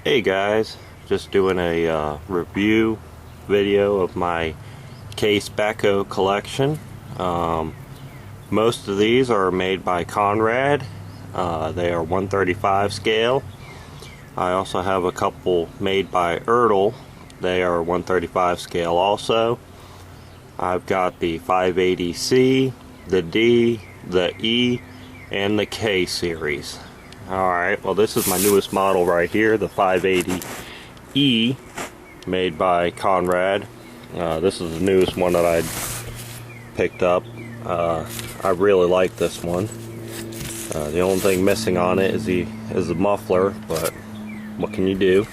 Hey guys, just doing a review video of my case Backhoe collection. Most of these are made by Conrad. They are 135 scale. I also have a couple made by Ertl. They are 135 scale also. I've got the 580C, the D, the E, and the K series. Alright, well this is my newest model right here, the 580E, made by Conrad. This is the newest one that I picked up. I really like this one. The only thing missing on it is the muffler, but what can you do?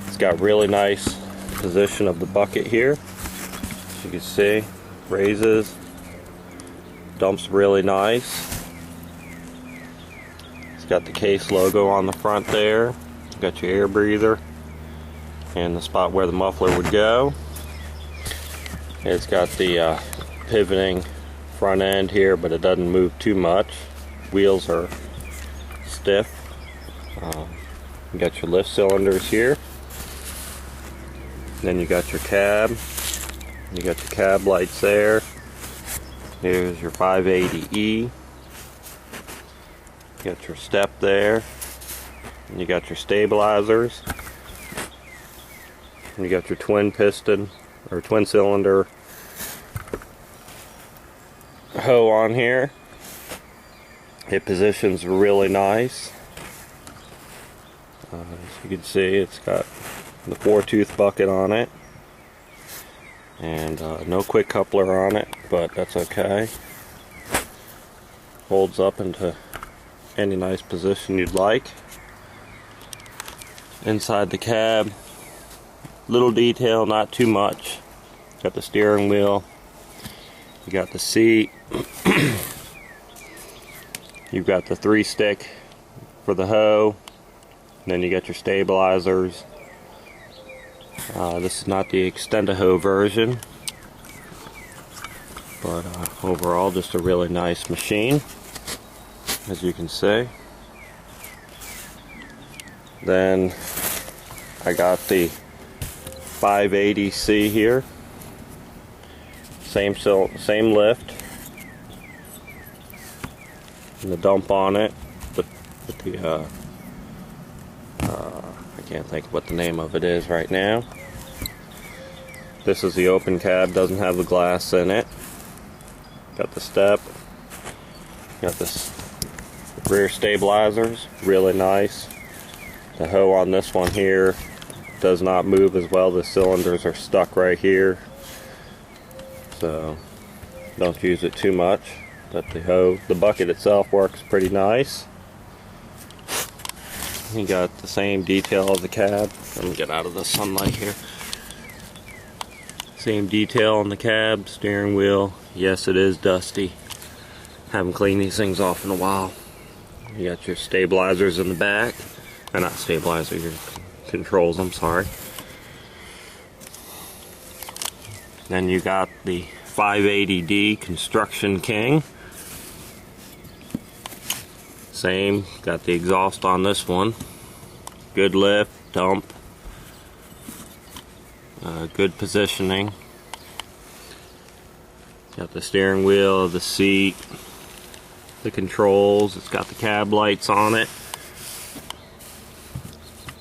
It's got really nice position of the bucket here. As you can see, raises. Dumps really nice. It's got the case logo on the front there. Got your air breather and the spot where the muffler would go. It's got the pivoting front end here, but it doesn't move too much. Wheels are stiff. You got your lift cylinders here. Then you got your cab. You got your cab lights there. Here's your 580E. You got your step there. And you got your stabilizers. And you got your twin piston or twin cylinder hoe on here. It positions really nice. As you can see, it's got the 4-tooth bucket on it. And no quick coupler on it, but that's okay. Holds up into any nice position you'd like. Inside the cab, little detail, not too much. Got the steering wheel. You got the seat. You've got the 3-stick for the hoe. Then you got your stabilizers. This is not the Extend-A-Hoe version, but overall just a really nice machine, as you can see. Then I got the 580C here, same lift, and the dump on it, with the I can't think of what the name of it is right now. This is the open cab, doesn't have the glass in it. Got the step. Got this rear stabilizers, really nice. The hoe on this one here does not move as well. The cylinders are stuck right here, so don't use it too much. But the bucket itself works pretty nice. You got the same detail of the cab. Let me get out of the sunlight here. Same detail on the cab, steering wheel. Yes, it is dusty. Haven't cleaned these things off in a while. You got your stabilizers in the back. Not stabilizers, your controls, I'm sorry. Then you got the 580D Construction King. Same, got the exhaust on this one. Good lift, dump. Good positioning. Got the steering wheel, the seat, the controls. It's got the cab lights on it.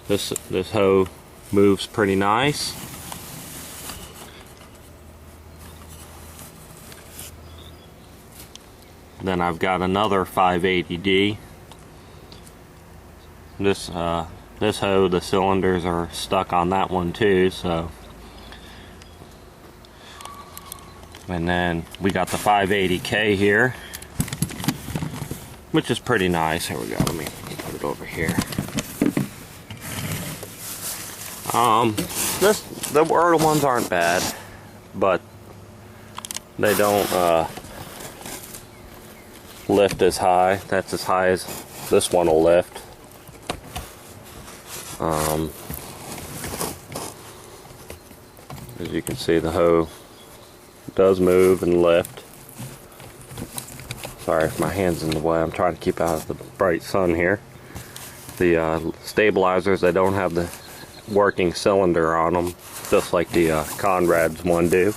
This hoe moves pretty nice. Then I've got another 580D. This hoe, the cylinders are stuck on that one too, so. And then we got the 580K here, which is pretty nice. Here we go, let me put it over here. The Ertl ones aren't bad, but they don't lift as high. That's as high as this one will lift. As you can see, the hoe does move and lift. sorry if my hand's in the way. I'm trying to keep out of the bright sun here. The stabilizers, they don't have the working cylinder on them, just like the Conrad's one do.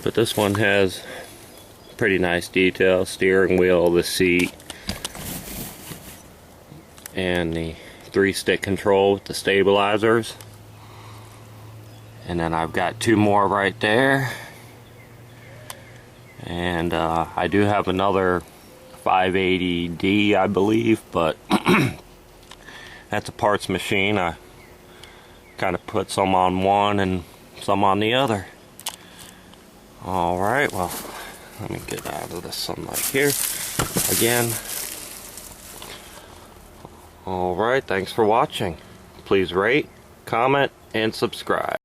But this one has pretty nice detail: steering wheel, the seat, and the 3-stick control with the stabilizers. And then I've got 2 more right there. And I do have another 580D, I believe, but that's a parts machine. I kind of put some on one and some on the other. Alright, well, let me get out of the sunlight here again. Alright, thanks for watching. Please rate, comment, and subscribe.